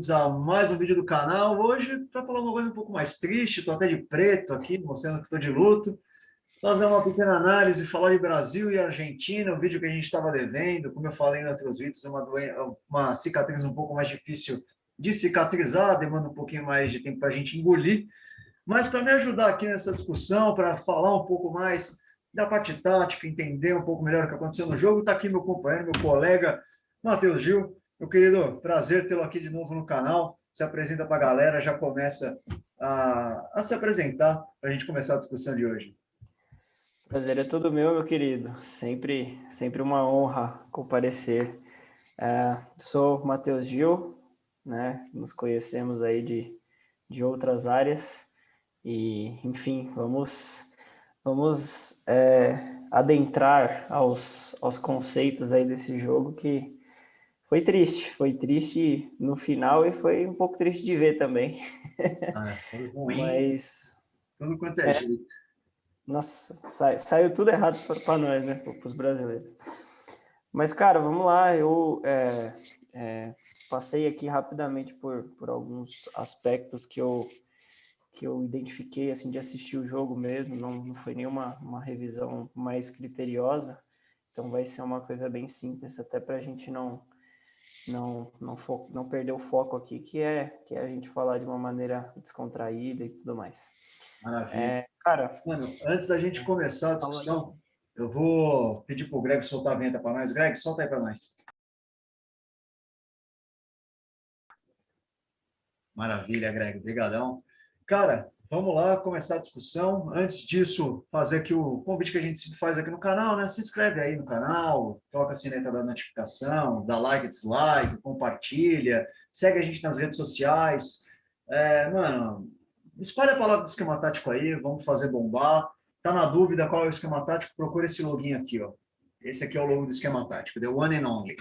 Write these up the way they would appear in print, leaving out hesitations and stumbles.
bem-vindos a mais um vídeo do canal. Hoje, para falar uma coisa um pouco mais triste, estou até de preto aqui, mostrando que estou de luto. Fazer uma pequena análise, falar de Brasil e Argentina, o vídeo que a gente estava devendo, como eu falei em outros vídeos, é uma cicatriz um pouco mais difícil de cicatrizar, demanda um pouquinho mais de tempo para a gente engolir. Mas para me ajudar aqui nessa discussão, para falar um pouco mais da parte tática, entender um pouco melhor o que aconteceu no jogo, está aqui meu companheiro, meu colega, Matheus Gil. Meu querido, prazer tê-lo aqui de novo no canal. Se apresenta para a galera, já começa a se apresentar para a gente começar a discussão de hoje. Prazer é todo meu querido. Sempre uma honra comparecer. Sou Matheus Gil, né? Nos conhecemos aí de outras áreas e, enfim, vamos adentrar aos conceitos aí desse jogo que foi triste no final e foi um pouco triste de ver também. Foi ruim, Mas tudo quanto é jeito. nossa, saiu tudo errado para nós, né? Para os brasileiros. Mas, cara, vamos lá. Eu passei aqui rapidamente por alguns aspectos que eu identifiquei, assim, de assistir o jogo mesmo. Não foi nenhuma uma revisão mais criteriosa. Então, vai ser uma coisa bem simples, até para a gente não perder o foco aqui, que é a gente falar de uma maneira descontraída e tudo mais. Maravilha. Cara, Mano, antes da gente começar a discussão, eu vou pedir para o Greg soltar a vinheta para nós. Greg, solta aí para nós. Maravilha, Greg. Obrigadão. Cara, vamos lá começar a discussão. Antes disso, fazer aqui o convite que a gente sempre faz aqui no canal, né? Se inscreve aí no canal, toca a sineta da notificação, dá like, dislike, compartilha, segue a gente nas redes sociais. Mano, espalha a palavra do esquema tático aí, vamos fazer bombar. Tá na dúvida qual é o esquema tático? Procura esse login aqui, ó. Esse aqui é o logo do esquema tático, the one and only.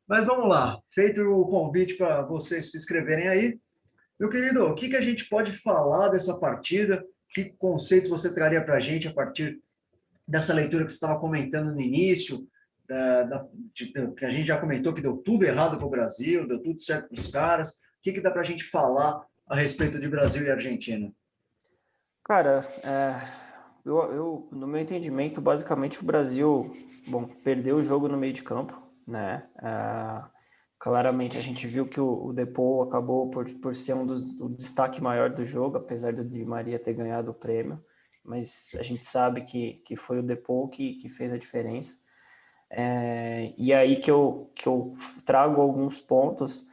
Mas vamos lá, feito o convite para vocês se inscreverem aí. Meu querido, o que que a gente pode falar dessa partida? Que conceitos você traria para a gente a partir dessa leitura que você estava comentando no início? Que a gente já comentou que deu tudo errado para o Brasil, deu tudo certo para os caras. O que que dá para a gente falar a respeito de Brasil e Argentina? cara, no meu entendimento, basicamente o Brasil, bom, perdeu o jogo no meio de campo, né? Claramente a gente viu que o Depou acabou por ser o destaque maior do jogo, apesar do Di Maria ter ganhado o prêmio, mas a gente sabe que foi o Depou que fez a diferença. E aí que eu trago alguns pontos,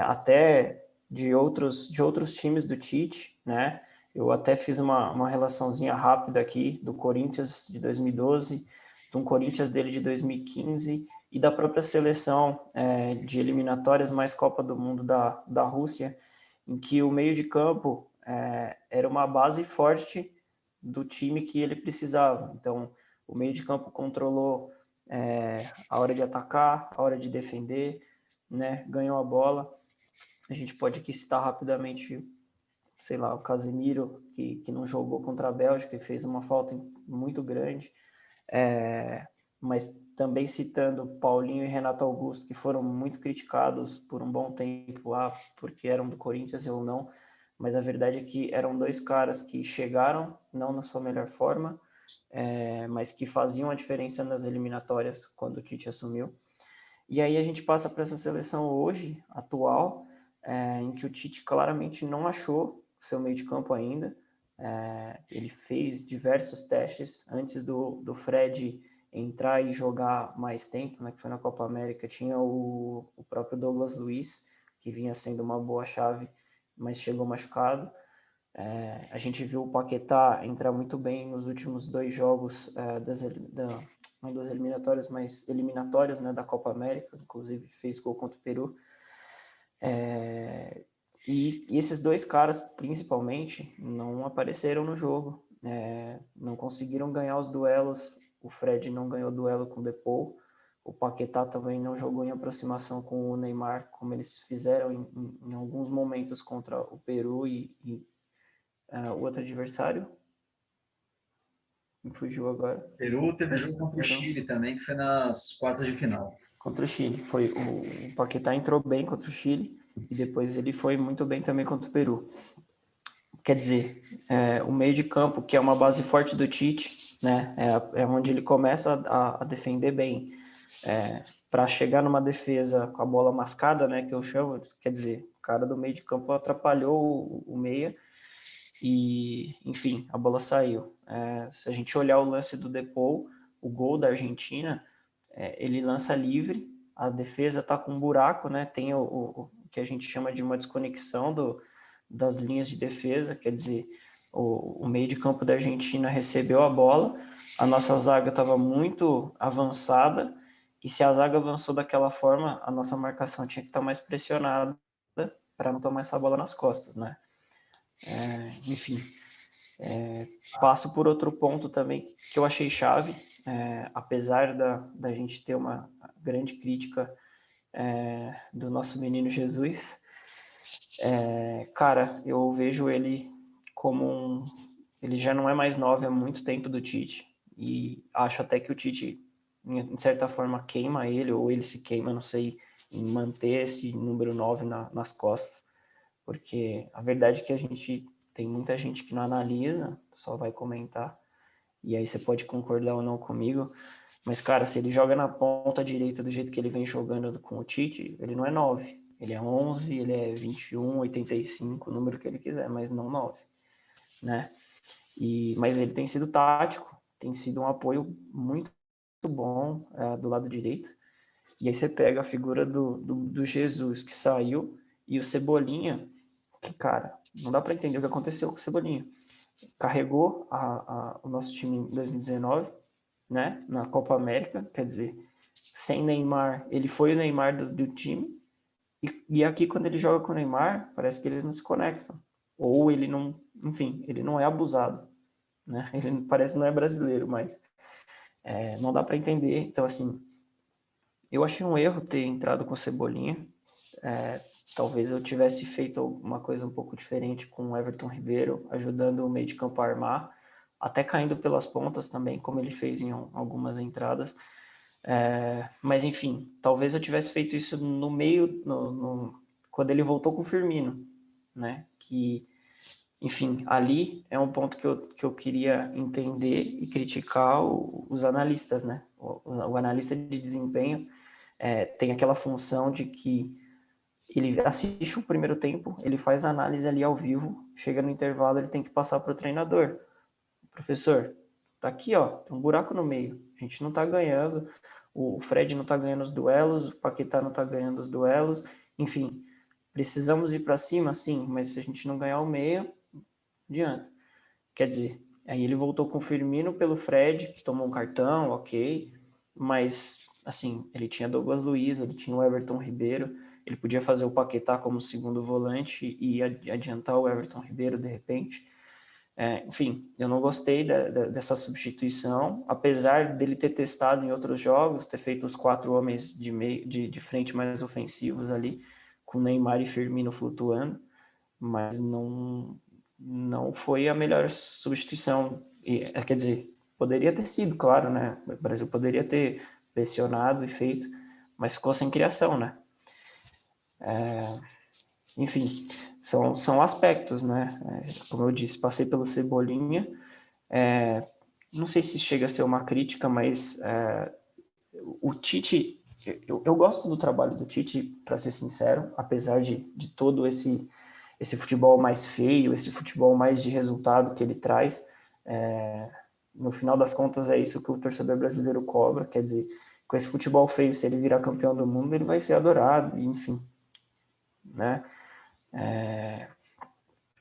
até de outros times do Tite, né? Eu até fiz uma relaçãozinha rápida aqui do Corinthians de 2012, de um Corinthians dele de 2015 e da própria seleção de eliminatórias mais Copa do Mundo da Rússia, em que o meio de campo era uma base forte do time que ele precisava. Então, o meio de campo controlou a hora de atacar, a hora de defender, né? Ganhou a bola. A gente pode aqui citar rapidamente, sei lá, o Casemiro, que não jogou contra a Bélgica e fez uma falta muito grande. Mas também citando Paulinho e Renato Augusto, que foram muito criticados por um bom tempo, porque eram do Corinthians ou não, mas a verdade é que eram dois caras que chegaram, não na sua melhor forma, mas que faziam a diferença nas eliminatórias quando o Tite assumiu. E aí a gente passa para essa seleção hoje, atual, em que o Tite claramente não achou seu meio de campo ainda. Ele fez diversos testes antes do Fred entrar e jogar mais tempo, né, que foi na Copa América. Tinha o próprio Douglas Luiz, que vinha sendo uma boa chave, mas chegou machucado. A gente viu o Paquetá entrar muito bem nos últimos dois jogos não das eliminatórias, mas eliminatórias, né, da Copa América, inclusive fez gol contra o Peru. E esses dois caras, principalmente, não apareceram no jogo, não conseguiram ganhar os duelos. O Fred não ganhou duelo com o Depou, o Paquetá também não jogou em aproximação com o Neymar, como eles fizeram em alguns momentos contra o Peru e o outro adversário me fugiu agora. Peru teve jogo contra o Chile também, que foi nas quartas de final. Contra o Chile. O Paquetá entrou bem contra o Chile. e depois ele foi muito bem também contra o Peru. Quer dizer, o meio de campo, que é uma base forte do Tite, né, é onde ele começa a defender bem. Para chegar numa defesa com a bola mascada, né, que eu chamo, quer dizer, o cara do meio de campo atrapalhou o meia e, enfim, a bola saiu. Se a gente olhar o lance do Depou, o gol da Argentina, ele lança livre, a defesa está com um buraco, né, tem o que a gente chama de uma desconexão das linhas de defesa, quer dizer, o meio de campo da Argentina recebeu a bola, a nossa zaga estava muito avançada, e se a zaga avançou daquela forma, a nossa marcação tinha que estar mais pressionada para não tomar essa bola nas costas, né? Enfim, passo por outro ponto também que eu achei chave, apesar da gente ter uma grande crítica do nosso menino Jesus, cara, eu vejo ele como ele já não é mais 9 há muito tempo do Tite, e acho até que o Tite, em certa forma, queima ele, ou ele se queima, não sei, em manter esse número 9 nas costas, porque a verdade é que a gente tem muita gente que não analisa, só vai comentar, e aí você pode concordar ou não comigo, mas, cara, se ele joga na ponta direita do jeito que ele vem jogando com o Tite, ele não é 9. Ele é 11, ele é 21, 85, o número que ele quiser, mas não 9, né? Mas ele tem sido tático, tem sido um apoio muito bom do lado direito. E aí você pega a figura do Jesus, que saiu, e o Cebolinha, que, cara, não dá para entender o que aconteceu com o Cebolinha. Carregou o nosso time em 2019, né, na Copa América, quer dizer, sem Neymar, ele foi o Neymar do time, e aqui quando ele joga com o Neymar, parece que eles não se conectam, ou ele não, enfim, ele não é abusado, né, ele parece que não é brasileiro, mas não dá para entender, então assim, eu achei um erro ter entrado com o Cebolinha, talvez eu tivesse feito uma coisa um pouco diferente com o Everton Ribeiro, ajudando o meio de campo a armar, até caindo pelas pontas também, como ele fez em algumas entradas. Mas enfim, talvez eu tivesse feito isso no meio, quando ele voltou com o Firmino, né? Que, enfim, ali é um ponto que eu queria entender e criticar os analistas, né? O analista de desempenho tem aquela função de que ele assiste o primeiro tempo, ele faz a análise ali ao vivo, chega no intervalo, ele tem que passar para o treinador. Professor, tá aqui, ó, tem um buraco no meio, a gente não tá ganhando, o Fred não tá ganhando os duelos, o Paquetá não tá ganhando os duelos, enfim, precisamos ir para cima, sim, mas se a gente não ganhar o meio, não adianta. Quer dizer, aí ele voltou com o Firmino pelo Fred, que tomou um cartão, ok, mas, assim, ele tinha Douglas Luiz, ele tinha o Everton Ribeiro, ele podia fazer o Paquetá como segundo volante e adiantar o Everton Ribeiro de repente. Enfim, eu não gostei dessa substituição, apesar dele ter testado em outros jogos, ter feito os 4 homens de frente mais ofensivos ali, com Neymar e Firmino flutuando, mas não foi a melhor substituição. Quer dizer, poderia ter sido, claro, né? O Brasil poderia ter pressionado e feito, mas ficou sem criação, né? Enfim, são aspectos, né? Como eu disse, passei pelo Cebolinha, não sei se chega a ser uma crítica, mas o Tite, eu gosto do trabalho do Tite, para ser sincero, apesar de todo esse futebol mais feio, esse futebol mais de resultado que ele traz. No final das contas, é isso que o torcedor brasileiro cobra, quer dizer, com esse futebol feio, se ele virar campeão do mundo, ele vai ser adorado, enfim, né?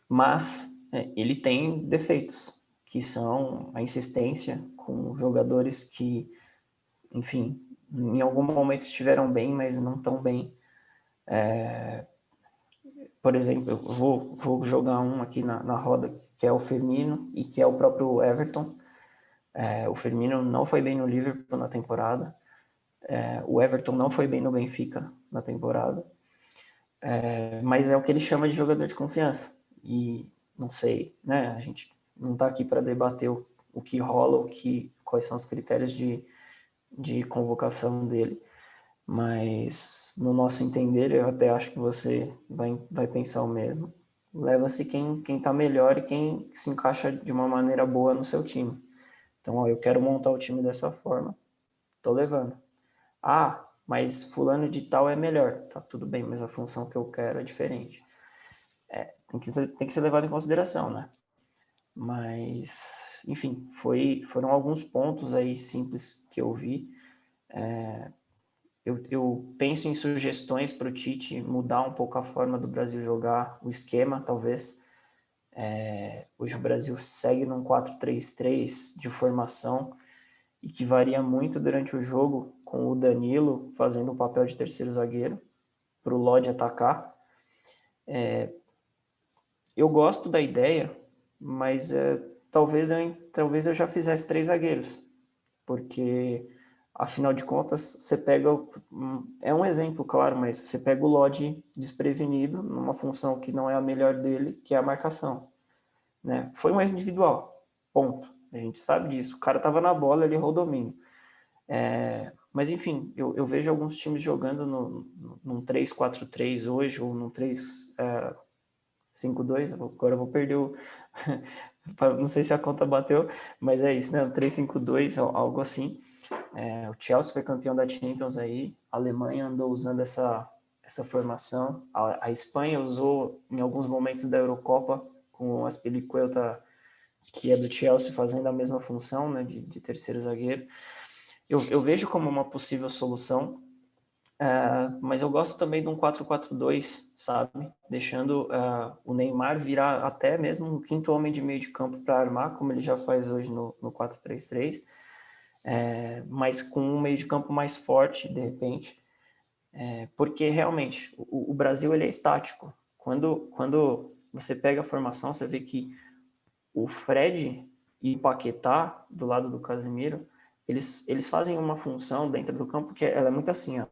Mas ele tem defeitos, que são a insistência com jogadores que, enfim, em algum momento estiveram bem, mas não tão bem. Por exemplo, eu vou jogar um aqui na roda, que é o Firmino e que é o próprio Everton. O Firmino não foi bem no Liverpool na temporada. O Everton não foi bem no Benfica na temporada. Mas é o que ele chama de jogador de confiança. E não sei, né? A gente não está aqui para debater o que rola, quais são os critérios de convocação dele. mas no nosso entender, eu até acho que você vai pensar o mesmo. Leva-se quem está melhor e quem se encaixa de uma maneira boa no seu time. Então, ó, eu quero montar o time dessa forma, tô levando. Ah, mas fulano de tal é melhor. Tá tudo bem, mas a função que eu quero é diferente. Tem que ser levado em consideração, né? Mas, enfim, foram alguns pontos aí simples que eu vi. Eu penso em sugestões para o Tite mudar um pouco a forma do Brasil jogar, o esquema, talvez. Hoje o Brasil segue num 4-3-3 de formação e que varia muito durante o jogo, com o Danilo fazendo o papel de terceiro zagueiro, para o Lodge atacar. Eu gosto da ideia, mas talvez eu já fizesse 3 zagueiros, porque afinal de contas você pega, é um exemplo, claro, mas você pega o Lodge desprevenido, numa função que não é a melhor dele, que é a marcação. Né? Foi um erro individual, ponto. A gente sabe disso. O cara estava na bola, ele errou o domínio. Mas enfim, eu vejo alguns times jogando num 3-4-3 hoje, ou num 3-5-2. Agora eu vou perder o. Não sei se a conta bateu, mas é isso, né? 3-5-2, algo assim. O Chelsea foi campeão da Champions aí, a Alemanha andou usando essa formação, a Espanha usou em alguns momentos da Eurocopa, com o Azpilicueta, que é do Chelsea, fazendo a mesma função, né, de terceiro zagueiro. Eu vejo como uma possível solução, mas eu gosto também de um 4-4-2, sabe? Deixando o Neymar virar até mesmo um quinto homem de meio de campo para armar, como ele já faz hoje no 4-3-3, mas com um meio de campo mais forte, de repente, porque realmente o Brasil ele é estático. Quando você pega a formação, você vê que o Fred e o Paquetá, do lado do Casemiro, eles fazem uma função dentro do campo que ela é muito assim, ó,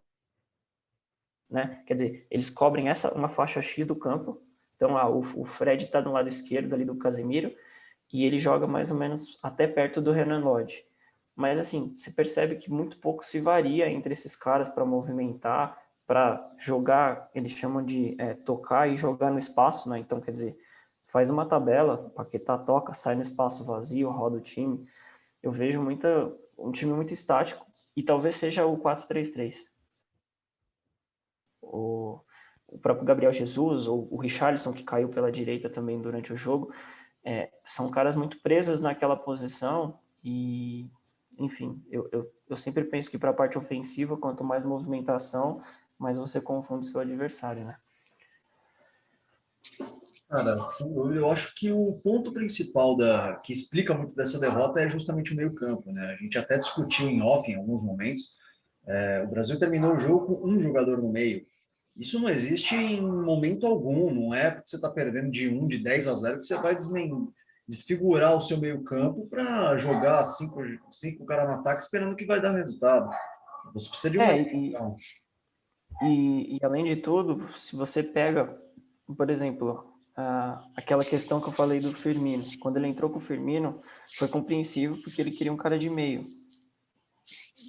né? Quer dizer, eles cobrem uma faixa X do campo. Então, o Fred está do lado esquerdo ali do Casemiro e ele joga mais ou menos até perto do Renan Lodge. Mas assim, você percebe que muito pouco se varia entre esses caras para movimentar, para jogar, eles chamam de tocar e jogar no espaço, né? Então, quer dizer, faz uma tabela, Paquetá toca, sai no espaço vazio, roda o time. Eu vejo um time muito estático e talvez seja o 4-3-3. O, o próprio Gabriel Jesus ou o Richarlison, que caiu pela direita também durante o jogo, são caras muito presos naquela posição e, enfim, eu sempre penso que para a parte ofensiva, quanto mais movimentação, mais você confunde seu adversário, né? Cara, sem dúvida, eu acho que o ponto principal que explica muito dessa derrota é justamente o meio-campo, né? A gente até discutiu em off em alguns momentos. O Brasil terminou o jogo com um jogador no meio. Isso não existe em momento algum, não é porque você está perdendo de 10-0 que você vai desfigurar o seu meio-campo para jogar cinco caras no ataque esperando que vai dar resultado. Você precisa de uma É, ligação. e além de tudo, se você pega, por exemplo, aquela questão que eu falei do Firmino, quando ele entrou com o Firmino, foi compreensível porque ele queria um cara de meio.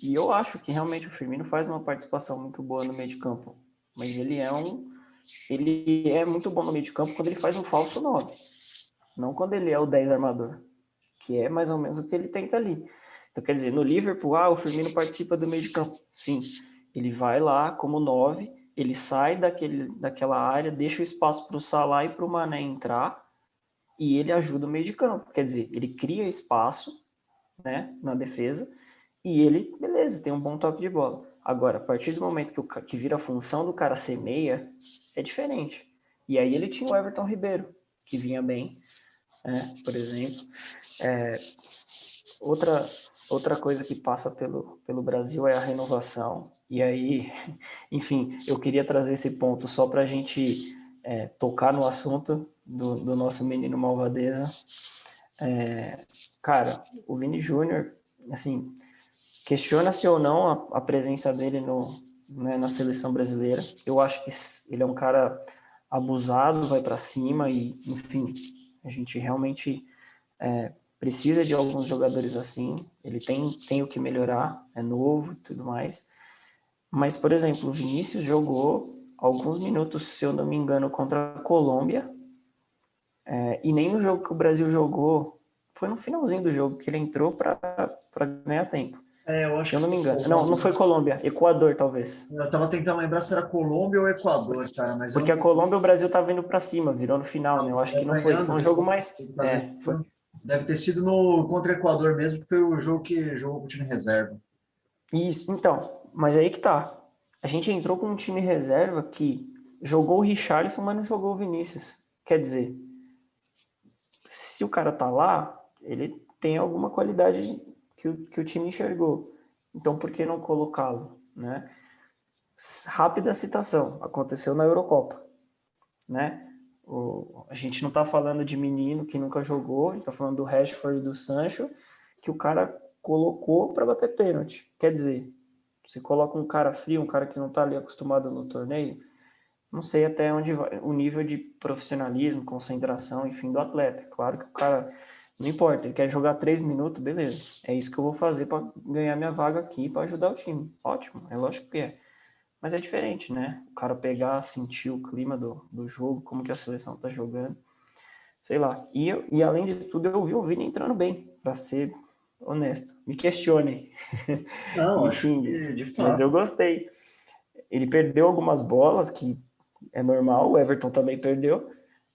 E eu acho que realmente o Firmino faz uma participação muito boa no meio de campo, mas ele é muito bom no meio de campo quando ele faz um falso 9, não quando ele é o 10 armador, que é mais ou menos o que ele tenta ali. Então, quer dizer, no Liverpool, o Firmino participa do meio de campo. Sim, ele vai lá como 9, ele sai daquela área, deixa o espaço para o Salah e para o Mané entrar, e ele ajuda o meio de campo. Quer dizer, ele cria espaço, né, na defesa, e ele, beleza, tem um bom toque de bola. Agora, a partir do momento que vira a função do cara ser meia, é diferente. E aí ele tinha o Everton Ribeiro, que vinha bem, né, por exemplo. Outra, outra coisa que passa pelo Brasil é a renovação. E aí, enfim, eu queria trazer esse ponto só para a gente tocar no assunto do nosso menino Malvadeza. Cara, o Vini Júnior, assim, questiona-se ou não a presença dele na seleção brasileira. Eu acho que ele é um cara abusado, vai para cima e, enfim, a gente realmente precisa de alguns jogadores assim. Ele tem o que melhorar, é novo e tudo mais. Mas, por exemplo, o Vinícius jogou alguns minutos, se eu não me engano, contra a Colômbia, e nem no jogo que o Brasil jogou, foi no finalzinho do jogo que ele entrou para ganhar tempo. Eu Se acho eu que não me foi engano. Não, não Colômbia. foi Colômbia, Equador, talvez. Eu tava tentando lembrar se era Colômbia ou Equador, cara, mas eu Porque não a Colômbia, o Brasil tava indo para cima, virou no final, né? Eu acho que não foi. Foi ganhando, um jogo mais. Foi. deve ter sido no contra o Equador mesmo, que foi o jogo que jogou com o time reserva. Isso, então. Mas aí que tá. A gente entrou com um time reserva que jogou o Richarlison, mas não jogou o Vinícius. Quer dizer, se o cara tá lá, ele tem alguma qualidade que o time enxergou. Então, por que não colocá-lo, né? Rápida citação, aconteceu na Eurocopa, né? A gente não está falando de menino que nunca jogou, a gente está falando do Rashford e do Sancho, que o cara colocou para bater pênalti. Quer dizer, você coloca um cara frio, um cara que não está ali acostumado no torneio, não sei até onde vai o nível de profissionalismo, concentração, enfim, do atleta. Claro que o cara, não importa, ele quer jogar 3 minutos, beleza. É isso que eu vou fazer para ganhar minha vaga aqui, para ajudar o time. Ótimo, é lógico que é. Mas é diferente, né? O cara pegar, sentir o clima do jogo, como que a seleção tá jogando, sei lá. E além de tudo, eu vi o Vini entrando bem, para ser honesto. Me questione. Não, Me acho xingue. que de Mas fato. eu gostei. Ele perdeu algumas bolas, que é normal, o Everton também perdeu,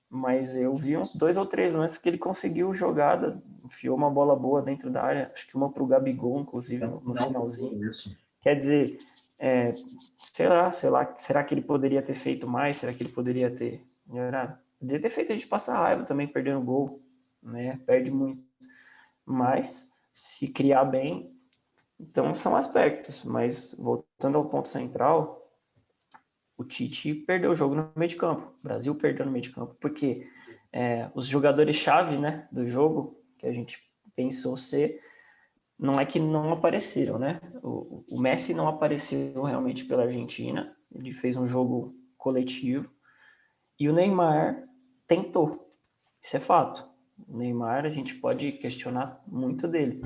mas eu vi uns 2 ou 3 lances que ele conseguiu jogada, enfiou uma bola boa dentro da área, acho que uma para o Gabigol, inclusive, Não, no não finalzinho. procuro isso. Quer dizer, sei lá, será que ele poderia ter feito mais? Será que ele poderia ter melhorado? Poderia ter feito a gente passar raiva também, perdendo gol, né? Perde muito. Mas, se criar bem, então são aspectos. Mas, voltando ao ponto central, o Tite perdeu o jogo no meio de campo. O Brasil perdeu no meio de campo, porque os jogadores-chave, né, do jogo, que a gente pensou ser, não é que não apareceram, né? O Messi não apareceu realmente pela Argentina, ele fez um jogo coletivo, e o Neymar tentou, isso é fato. O Neymar a gente pode questionar muito dele,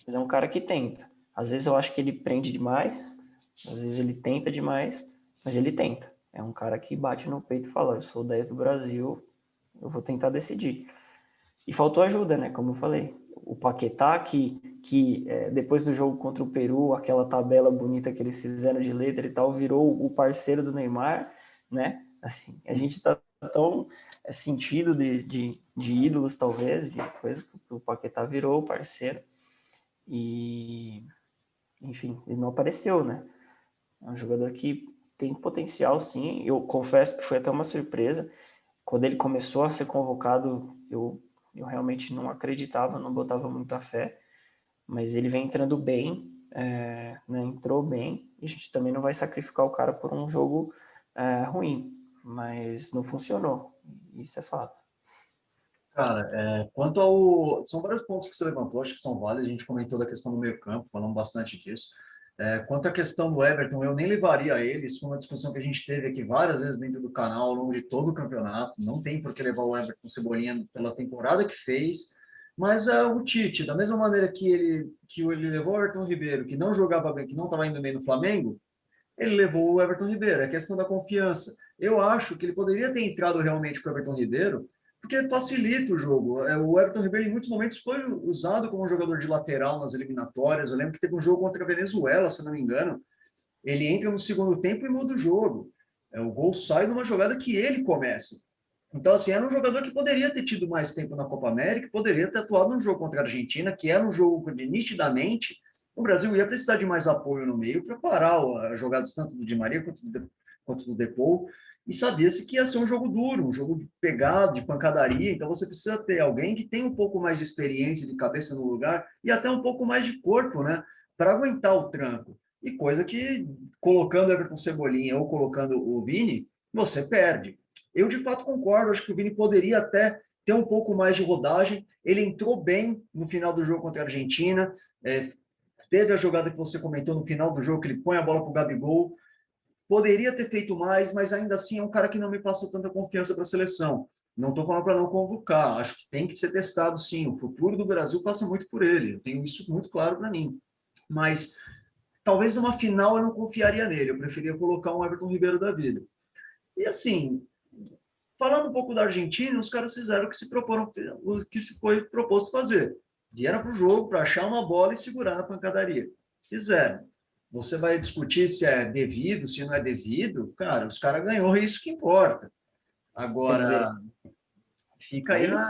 mas é um cara que tenta. Às vezes eu acho que ele prende demais, às vezes ele tenta demais, mas ele tenta. É um cara que bate no peito e fala: eu sou o 10 do Brasil, eu vou tentar decidir. E faltou ajuda, né? Como eu falei. O Paquetá, que depois do jogo contra o Peru, aquela tabela bonita que eles fizeram de letra e tal, virou o parceiro do Neymar, né? Assim, a gente tá tão sentido de ídolos, talvez, de coisa que o Paquetá virou o parceiro. E, enfim, ele não apareceu, né? É um jogador que tem potencial, sim. Eu confesso que foi até uma surpresa. Quando ele começou a ser convocado, eu realmente não acreditava, não botava muita fé, mas ele vem entrando bem, né, entrou bem, e a gente também não vai sacrificar o cara por um jogo ruim, mas não funcionou, isso é fato. Cara, quanto ao. São vários pontos que você levantou, acho que são válidos. A gente comentou da questão do meio-campo, falamos bastante disso. Quanto à questão do Everton, eu nem levaria ele. Isso foi uma discussão que a gente teve aqui várias vezes dentro do canal ao longo de todo o campeonato. Não tem por que levar o Everton Cebolinha pela temporada que fez. Mas o Tite, da mesma maneira que ele levou o Everton Ribeiro, que não jogava bem, que não estava indo bem no Flamengo, ele levou o Everton Ribeiro. É questão da confiança. Eu acho que ele poderia ter entrado realmente com o Everton Ribeiro, porque facilita o jogo. O Everton Ribeiro, em muitos momentos, foi usado como um jogador de lateral nas eliminatórias. Eu lembro que teve um jogo contra a Venezuela, se não me engano. Ele entra no segundo tempo e muda o jogo. O gol sai numa jogada que ele começa. Então, assim, era um jogador que poderia ter tido mais tempo na Copa América, poderia ter atuado num jogo contra a Argentina, que era um jogo de nitidamente o Brasil ia precisar de mais apoio no meio para parar as jogadas tanto do Di Maria quanto do Depou, e sabia-se que ia ser um jogo duro, um jogo de pegada, de pancadaria, então você precisa ter alguém que tem um pouco mais de experiência, de cabeça no lugar, e até um pouco mais de corpo, né, para aguentar o tranco. E coisa que, colocando Everton Cebolinha ou colocando o Vini, você perde. Eu, de fato, concordo, acho que o Vini poderia até ter um pouco mais de rodagem, ele entrou bem no final do jogo contra a Argentina, teve a jogada que você comentou no final do jogo, que ele põe a bola para o Gabigol. Poderia ter feito mais, mas ainda assim é um cara que não me passa tanta confiança para a seleção. Não estou falando para não convocar, acho que tem que ser testado sim. O futuro do Brasil passa muito por ele, eu tenho isso muito claro para mim. Mas talvez numa final eu não confiaria nele, eu preferia colocar um Everton Ribeiro da vida. E assim, falando um pouco da Argentina, os caras fizeram o que se proporam, o que se foi proposto fazer. Vieram para o jogo para achar uma bola e segurar na pancadaria. Fizeram. Você vai discutir se é devido, se não é devido, cara, os caras ganhou, é isso que importa. Quer Agora, dizer, fica é aí isso.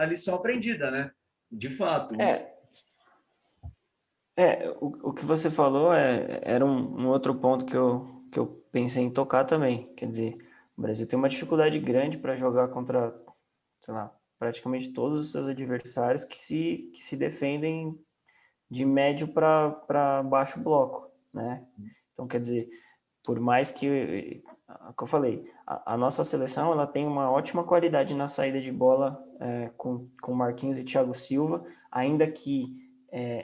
a lição aprendida, né? De fato. É, o que você falou era um outro ponto que eu pensei em tocar também. Quer dizer, o Brasil tem uma dificuldade grande para jogar contra, sei lá, praticamente todos os seus adversários que se defendem de médio para baixo bloco, né? Então, quer dizer, por mais que eu falei, a nossa seleção ela tem uma ótima qualidade na saída de bola com Marquinhos e Thiago Silva, ainda que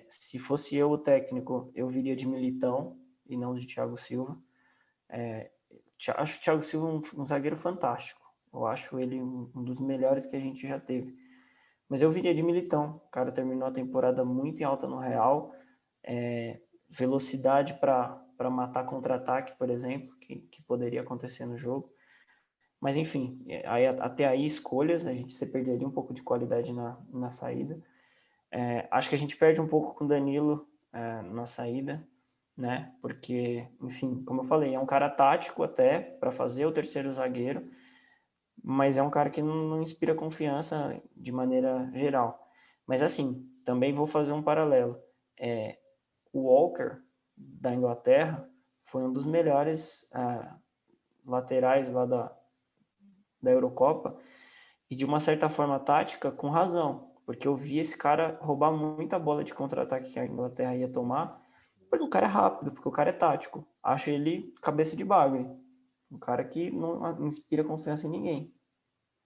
se fosse eu o técnico, eu viria de Militão e não de Thiago Silva. Acho o Thiago Silva um zagueiro fantástico. Eu acho ele um dos melhores que a gente já teve. Mas eu viria de Militão. O cara terminou a temporada muito em alta no Real. Velocidade para matar contra-ataque, por exemplo, que poderia acontecer no jogo. Mas, enfim, até aí escolhas, a gente se perderia um pouco de qualidade na saída. Acho que a gente perde um pouco com o Danilo na saída, né? Porque, enfim, como eu falei, é um cara tático até para fazer o terceiro zagueiro, mas é um cara que não inspira confiança de maneira geral. Mas, assim, também vou fazer um paralelo. O Walker, da Inglaterra, foi um dos melhores laterais lá da Eurocopa, e de uma certa forma tática, com razão, porque eu vi esse cara roubar muita bola de contra-ataque que a Inglaterra ia tomar, porque o cara é rápido, porque o cara é tático. Acho ele cabeça de bagre. Um cara que não inspira confiança em ninguém.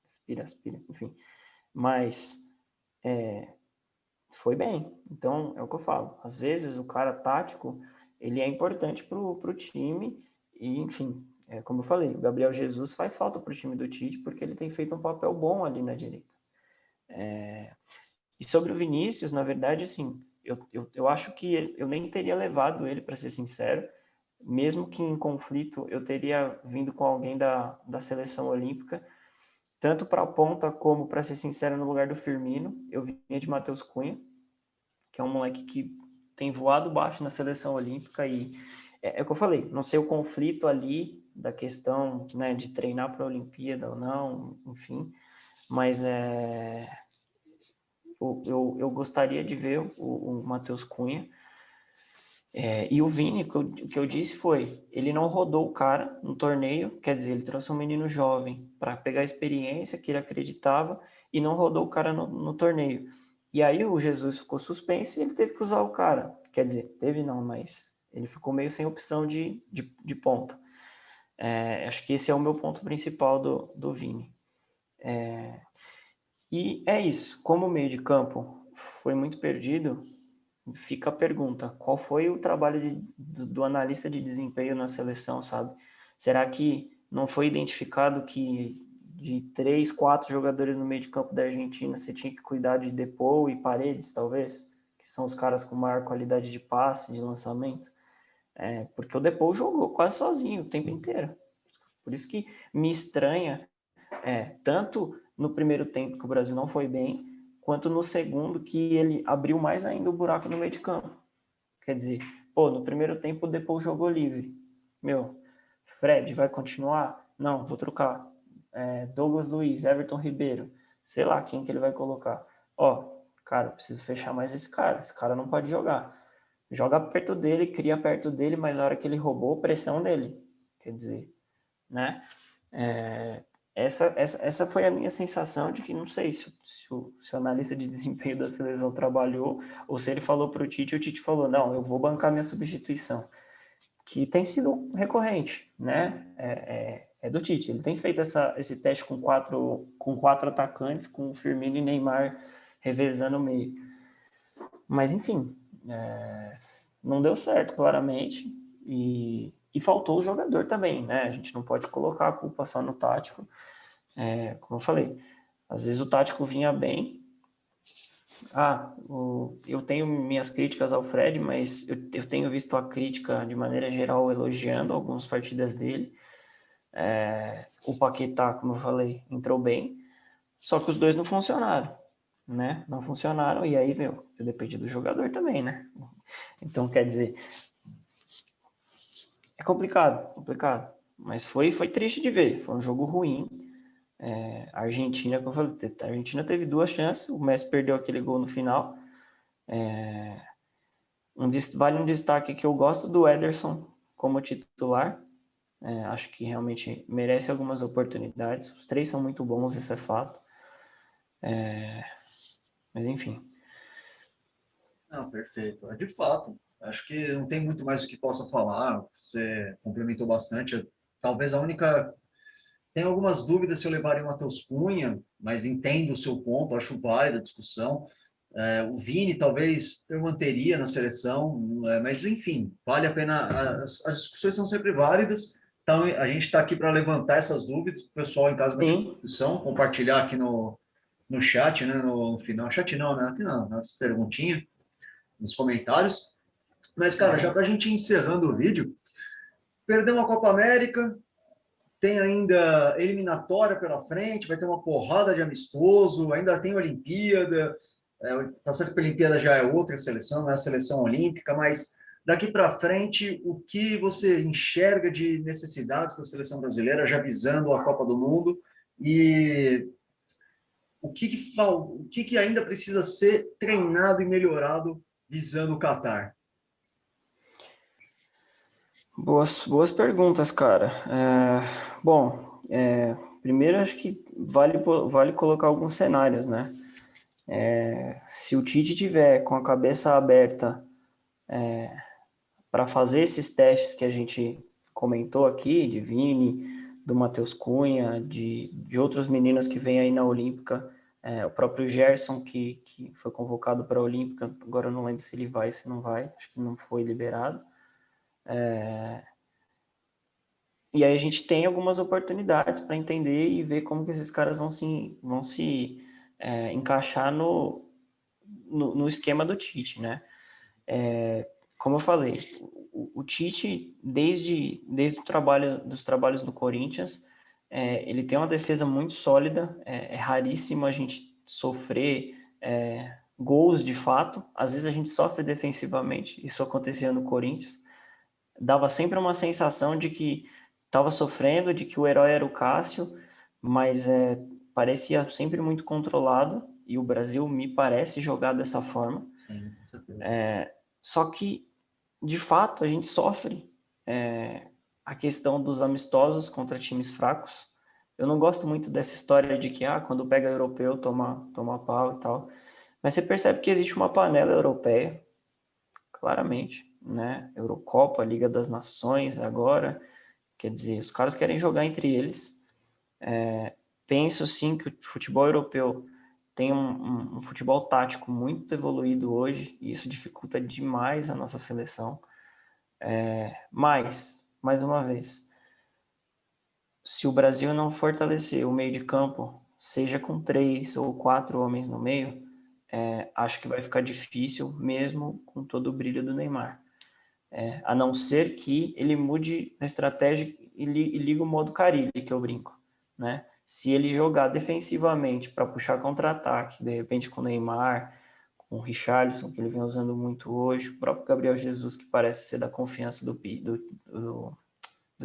Aspira, enfim. Mas foi bem. Então, é o que eu falo. Às vezes, o cara tático, ele é importante pro time e, enfim, como eu falei, o Gabriel Jesus faz falta pro time do Tite porque ele tem feito um papel bom ali na direita. E sobre o Vinícius, na verdade, assim, eu acho que eu nem teria levado ele, para ser sincero, mesmo que em conflito eu teria vindo com alguém da seleção olímpica, tanto para a ponta como, para ser sincero, no lugar do Firmino. Eu vinha de Matheus Cunha, que é um moleque que tem voado baixo na seleção olímpica e o que eu falei, não sei o conflito ali da questão, né, de treinar para a Olimpíada ou não, enfim, mas eu gostaria de ver o Matheus Cunha. E o Vini, o que eu disse foi, ele não rodou o cara no torneio, quer dizer, ele trouxe um menino jovem para pegar a experiência que ele acreditava e não rodou o cara no torneio. E aí o Jesus ficou suspenso e ele teve que usar o cara. Quer dizer, teve não, mas ele ficou meio sem opção de ponta. Acho que esse é o meu ponto principal do Vini. E é isso, como o meio de campo foi muito perdido, fica a pergunta, qual foi o trabalho do analista de desempenho na seleção, sabe? Será que não foi identificado que de 3, 4 jogadores no meio de campo da Argentina você tinha que cuidar de Depou e Paredes, talvez? Que são os caras com maior qualidade de passe, de lançamento? Porque o Depou jogou quase sozinho o tempo inteiro. Por isso que me estranha, tanto no primeiro tempo que o Brasil não foi bem, quanto no segundo que ele abriu mais ainda o buraco no meio de campo. Quer dizer, no primeiro tempo o Depou jogou livre. Meu, Fred vai continuar? Não, vou trocar. Douglas Luiz, Everton Ribeiro, sei lá quem que ele vai colocar. Cara, preciso fechar mais esse cara. Esse cara não pode jogar. Joga perto dele, cria perto dele, mas na hora que ele roubou, pressão nele. Quer dizer, né? Essa foi a minha sensação de que não sei se o analista de desempenho da seleção trabalhou ou se ele falou para o Tite falou, não, eu vou bancar minha substituição, que tem sido recorrente, né? Do Tite, ele tem feito esse teste com quatro atacantes, com Firmino e Neymar revezando o meio. Mas, enfim, não deu certo, claramente, e faltou o jogador também, né? A gente não pode colocar a culpa só no tático. Como eu falei, às vezes o tático vinha bem, Eu tenho minhas críticas ao Fred, mas eu tenho visto a crítica, de maneira geral, elogiando algumas partidas dele. O Paquetá, como eu falei, entrou bem, só que os dois não funcionaram, né? Não funcionaram, e aí, meu, você depende do jogador também, né? Então, quer dizer, é complicado. Mas foi triste de ver, foi um jogo ruim. A Argentina, como eu falei, a Argentina teve 2 chances, o Messi perdeu aquele gol no final. Vale um destaque que eu gosto do Ederson como titular. Acho que realmente merece algumas oportunidades. Os 3 são muito bons, isso é fato. Mas enfim. Não, perfeito. De fato, acho que não tem muito mais o que possa falar. Você complementou bastante. Talvez a única. Tem algumas dúvidas se eu levaria o Matheus Cunha, mas entendo o seu ponto, acho válida a discussão. O Vini, talvez eu manteria na seleção, mas enfim, vale a pena. As discussões são sempre válidas. Então, a gente está aqui para levantar essas dúvidas, o pessoal em casa vai ter Sim. discussão, compartilhar aqui no chat, né, no final. Chat não, né? Aqui não, nas perguntinhas, nos comentários. Mas, cara, já para a gente ir encerrando o vídeo, perdeu a Copa América, tem ainda eliminatória pela frente, vai ter uma porrada de amistoso, ainda tem Olimpíada, tá certo que a Olimpíada já é outra seleção, não é a seleção olímpica, mas daqui para frente, o que você enxerga de necessidades da seleção brasileira, já visando a Copa do Mundo, e o que ainda precisa ser treinado e melhorado visando o Catar? Boas perguntas, cara. Primeiro acho que vale colocar alguns cenários, né? Se o Tite tiver com a cabeça aberta para fazer esses testes que a gente comentou aqui, de Vini, do Matheus Cunha, de outros meninos que vêm aí na Olímpica, o próprio Gerson, que foi convocado para a Olímpica, agora eu não lembro se ele vai, se não vai, acho que não foi liberado. E aí a gente tem algumas oportunidades para entender e ver como que esses caras vão se encaixar no esquema do Tite, né? Como eu falei, o Tite, desde dos trabalhos do Corinthians, ele tem uma defesa muito sólida, é raríssimo a gente sofrer gols de fato, às vezes a gente sofre defensivamente, isso acontecia no Corinthians, dava sempre uma sensação de que estava sofrendo, de que o herói era o Cássio, mas parecia sempre muito controlado, e o Brasil me parece jogar dessa forma. Sim, com certeza. Só que, de fato, a gente sofre a questão dos amistosos contra times fracos. Eu não gosto muito dessa história de que quando pega europeu toma pau e tal. Mas você percebe que existe uma panela europeia, claramente, né? Eurocopa, Liga das Nações agora. Quer dizer, os caras querem jogar entre eles. Penso sim que o futebol europeu tem um futebol tático muito evoluído hoje, e isso dificulta demais a nossa seleção. Mas, mais uma vez, se o Brasil não fortalecer o meio de campo, seja com 3 ou 4 homens no meio, acho que vai ficar difícil, mesmo com todo o brilho do Neymar. A não ser que ele mude a estratégia e liga o modo Carille, que eu brinco, né? Se ele jogar defensivamente para puxar contra-ataque, de repente com o Neymar, com o Richarlison, que ele vem usando muito hoje, o próprio Gabriel Jesus, que parece ser da confiança do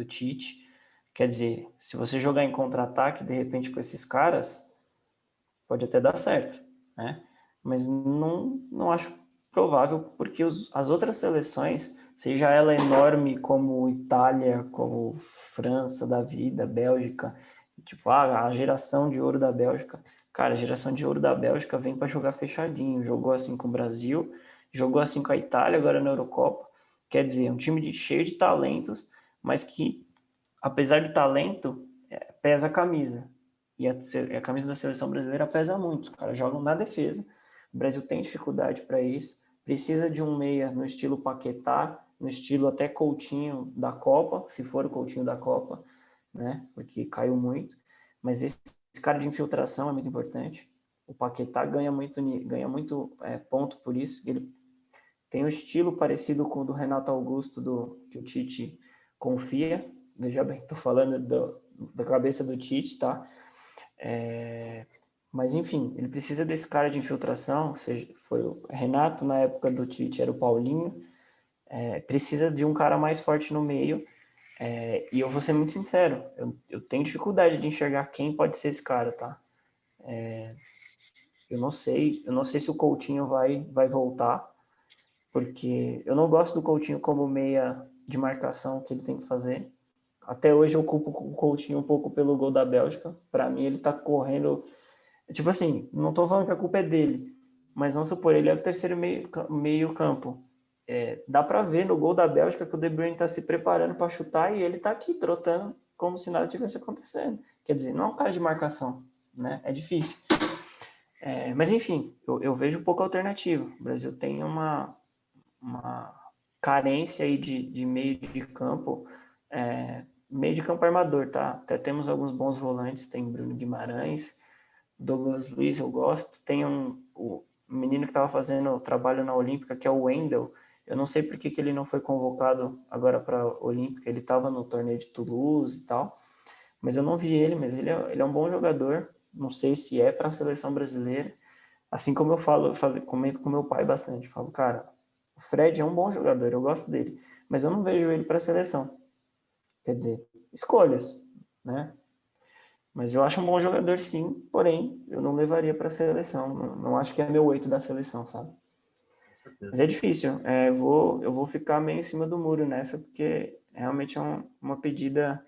Tite. Quer dizer, se você jogar em contra-ataque, de repente com esses caras, pode até dar certo, né? Mas não acho provável, porque as outras seleções, seja ela enorme como Itália, como França da vida, Bélgica, tipo, a geração de ouro da Bélgica, cara, a geração de ouro da Bélgica vem para jogar fechadinho, jogou assim com o Brasil, jogou assim com a Itália, agora na Eurocopa, quer dizer, um time cheio de talentos, mas que, apesar de talento, pesa a camisa. E a camisa da seleção brasileira pesa muito. Os caras jogam na defesa. O Brasil tem dificuldade para isso. Precisa de um meia no estilo Paquetá, no estilo até Coutinho da Copa, se for o Coutinho da Copa, né? Porque caiu muito. Mas esse cara de infiltração é muito importante. O Paquetá ganha muito ponto por isso. Ele tem um estilo parecido com o do Renato Augusto, que o Tite confia. Veja bem, estou falando da cabeça do Tite, tá? Mas, enfim, ele precisa desse cara de infiltração, ou seja, foi o Renato na época do Tite, era o Paulinho. Precisa de um cara mais forte no meio. E eu vou ser muito sincero, eu tenho dificuldade de enxergar quem pode ser esse cara, tá? Eu não sei se o Coutinho vai voltar, porque eu não gosto do Coutinho como meia de marcação que ele tem que fazer. Até hoje eu culpo o Coutinho um pouco pelo gol da Bélgica. Para mim, ele tá correndo. Tipo assim, não tô falando que a culpa é dele, mas vamos supor, ele é o terceiro meio campo. Dá para ver no gol da Bélgica que o De Bruyne tá se preparando para chutar e ele tá aqui trotando como se nada tivesse acontecendo. Quer dizer, não é um cara de marcação, né? É difícil. Mas enfim, eu vejo pouca alternativa. O Brasil tem uma carência aí de meio de campo, meio de campo armador, tá? Até temos alguns bons volantes, tem Bruno Guimarães, Douglas Luiz eu gosto, tem o menino que estava fazendo trabalho na Olímpica, que é o Wendel. Eu não sei por que ele não foi convocado agora para a Olímpica, ele estava no torneio de Toulouse e tal, mas eu não vi ele, mas ele é um bom jogador, não sei se é para a seleção brasileira, assim como comento com meu pai bastante, falo, cara, o Fred é um bom jogador, eu gosto dele, mas eu não vejo ele para a seleção. Quer dizer, escolhas, né? Mas eu acho um bom jogador, sim, porém, eu não levaria para a seleção. Não acho que é meu 8 da seleção, sabe? Com certeza. Mas é difícil. Eu vou ficar meio em cima do muro nessa, porque realmente é uma pedida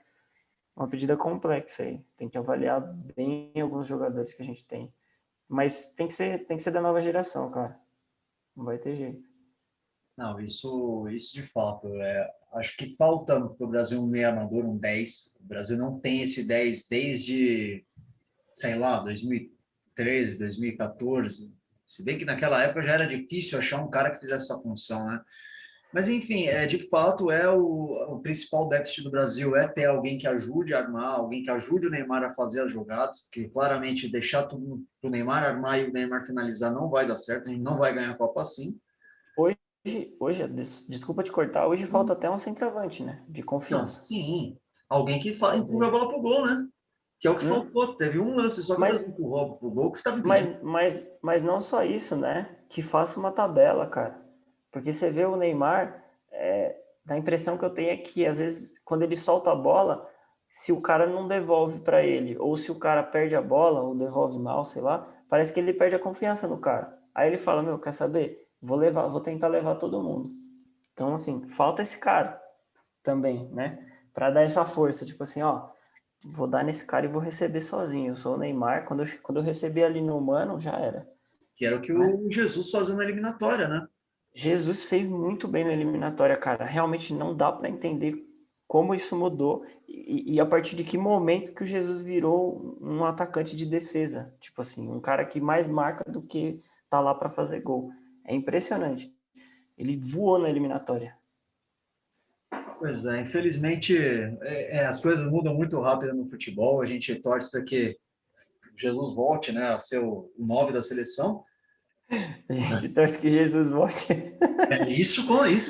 complexa aí. Tem que avaliar bem alguns jogadores que a gente tem. Mas tem que ser da nova geração, cara. Não vai ter jeito. Não, isso de fato. Acho que falta para o Brasil um meio armador, um 10. O Brasil não tem esse 10 desde, sei lá, 2013, 2014. Se bem que naquela época já era difícil achar um cara que fizesse essa função, né? Mas, enfim, de fato, o principal déficit do Brasil é ter alguém que ajude a armar, alguém que ajude o Neymar a fazer as jogadas, porque claramente deixar tudo para o Neymar armar e o Neymar finalizar não vai dar certo, a gente não vai ganhar a Copa assim. Hoje, desculpa te cortar, hoje falta até um centroavante, né? De Não, confiança. sim, alguém que Quer empurra a dizer, bola pro gol, né? Que é o que hum, faltou. Teve um lance só que o mas Brasil empurrou pro gol que estava impedido. Mas não só isso, né? Que faça uma tabela, cara. Porque você vê o Neymar, a impressão que eu tenho é que, às vezes, quando ele solta a bola, se o cara não devolve para ele, ou se o cara perde a bola, ou devolve mal, sei lá, parece que ele perde a confiança no cara. Aí ele fala, meu, quer saber? Vou tentar levar todo mundo. Então, assim, falta esse cara também, né? Para dar essa força, tipo assim, ó, vou dar nesse cara e vou receber sozinho. Eu sou o Neymar, quando eu receber ali no humano, já era, Que era o que né? o Jesus fazia na eliminatória, né? Jesus fez muito bem na eliminatória, cara. Realmente não dá para entender como isso mudou e a partir de que momento que o Jesus virou um atacante de defesa, tipo assim, um cara que mais marca do que tá lá para fazer gol. É impressionante. Ele voou na eliminatória. Pois é, infelizmente as coisas mudam muito rápido no futebol. A gente torce para que Jesus volte, né, a ser o 9 da seleção. A gente torce que Jesus volte. Isso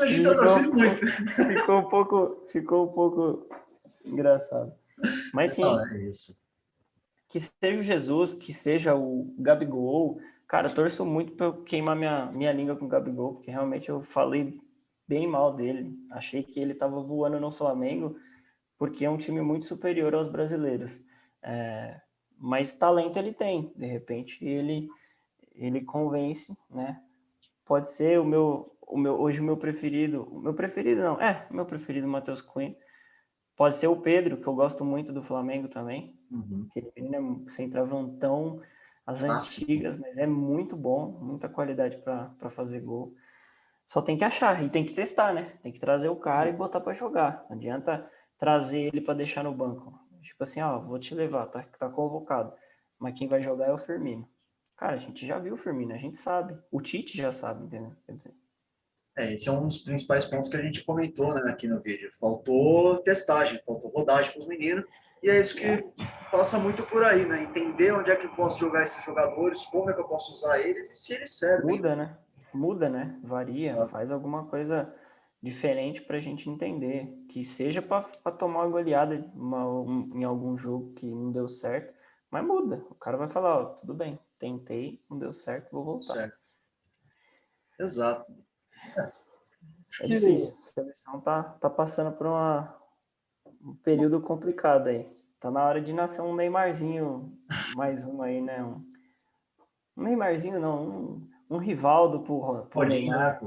a gente está torcendo muito. Ficou um pouco engraçado. Mas Não, sim, é isso. que seja o Jesus, que seja o Gabigol. Cara, torço muito para eu queimar minha língua com o Gabigol, porque realmente eu falei bem mal dele. Achei que ele estava voando no Flamengo, porque é um time muito superior aos brasileiros. Mas talento ele tem, de repente ele convence, né? Pode ser hoje o meu preferido não, o meu preferido Matheus Cunha. Pode ser o Pedro, que eu gosto muito do Flamengo também. Uhum. Aquele menino é centroavantão, as Clássico. antigas, mas é muito bom, muita qualidade para fazer gol. Só tem que achar e tem que testar, né? Tem que trazer o cara e botar para jogar. Não adianta trazer ele para deixar no banco. Tipo assim, ó, vou te levar, tá convocado. Mas quem vai jogar é o Firmino. Cara, a gente já viu o Firmino, a gente sabe. O Tite já sabe, entendeu? Quer dizer, Esse é um dos principais pontos que a gente comentou, né, aqui no vídeo. Faltou testagem, faltou rodagem para os meninos, e é isso que passa muito por aí, né? Entender onde é que eu posso jogar esses jogadores, como é que eu posso usar eles e se eles servem. Muda, né? Muda, né? Varia, faz alguma coisa diferente para a gente entender. Que seja para tomar uma goleada em algum jogo que não deu certo, mas muda. O cara vai falar, ó, tudo bem, tentei, não deu certo, vou voltar. Certo. Exato. É difícil. A seleção tá passando por um período complicado aí. Tá na hora de nascer um Neymarzinho, mais um aí, né? Um Neymarzinho não, um Rivaldo pro Neymar.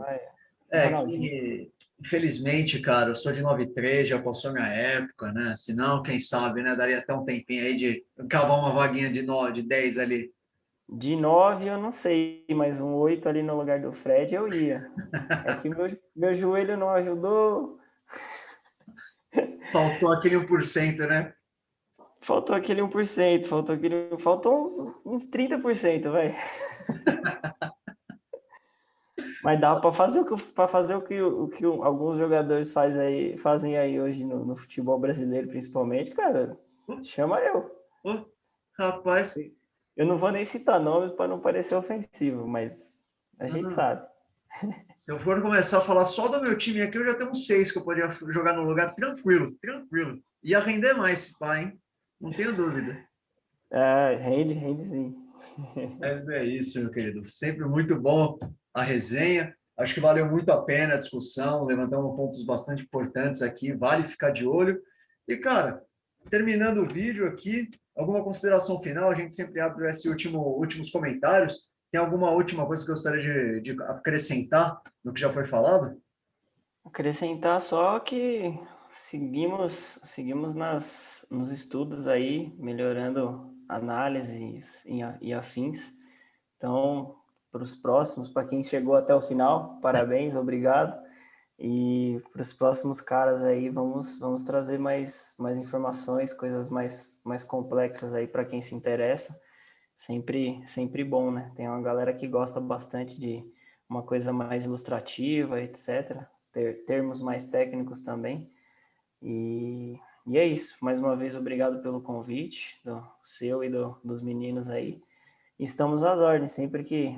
Que, infelizmente, cara, eu sou de 93, já passou minha época, né? Se não, quem sabe, né? Daria até um tempinho aí de cavar uma vaguinha de 10 ali. De 9 eu não sei, mas um 8 ali no lugar do Fred eu ia. É que meu joelho não ajudou. Faltou aquele 1%, né? Faltou aquele 1%, faltou uns 30%, vai. Mas dá para fazer o que alguns jogadores fazem aí hoje no futebol brasileiro, principalmente, cara. Chama eu. Rapaz. Eu não vou nem citar nomes para não parecer ofensivo, mas a gente sabe. Se eu for começar a falar só do meu time aqui, eu já tenho uns 6 que eu poderia jogar no lugar tranquilo, tranquilo. Ia render mais esse pai, hein? Não tenho dúvida. Rende sim. Mas é isso, meu querido. Sempre muito bom a resenha. Acho que valeu muito a pena a discussão, levantamos pontos bastante importantes aqui, vale ficar de olho. E, cara, terminando o vídeo aqui, alguma consideração final? A gente sempre abre esses últimos comentários. Tem alguma última coisa que eu gostaria de acrescentar no que já foi falado? Acrescentar só que seguimos nos estudos aí, melhorando análises e afins. Então, para os próximos, para quem chegou até o final, parabéns, obrigado. E para os próximos caras aí, vamos trazer mais informações, coisas mais complexas aí para quem se interessa. Sempre bom, né? Tem uma galera que gosta bastante de uma coisa mais ilustrativa, etc. Termos mais técnicos também. E é isso. Mais uma vez, obrigado pelo convite, do seu e dos meninos aí. Estamos às ordens, sempre que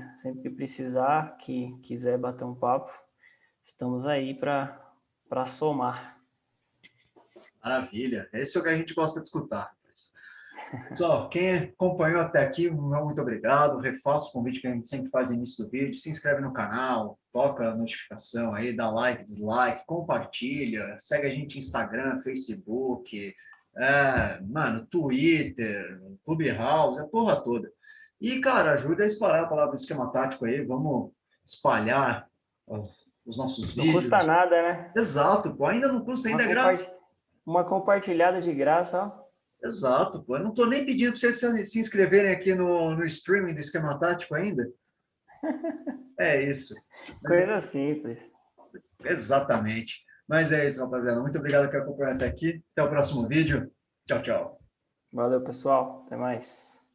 precisar, que quiser bater um papo, estamos aí para somar. Maravilha. Esse é o que a gente gosta de escutar. Pessoal, quem acompanhou até aqui, muito obrigado. Refaço o convite que a gente sempre faz no início do vídeo. Se inscreve no canal, toca a notificação aí, dá like, dislike, compartilha, segue a gente no Instagram, Facebook, Twitter, Clubhouse, a porra toda. E, cara, ajuda a espalhar a palavra esquema tático aí. Vamos espalhar os nossos vídeos. Não custa nada, né? Exato, pô. Ainda não custa, ainda é grátis. Uma compartilhada de graça, ó. Exato, pô. Eu não estou nem pedindo para vocês se inscreverem aqui no streaming do Esquema Tático ainda. É isso. Coisa simples. Exatamente. Mas é isso, rapaziada. Muito obrigado por acompanhar até aqui. Até o próximo vídeo. Tchau, tchau. Valeu, pessoal. Até mais.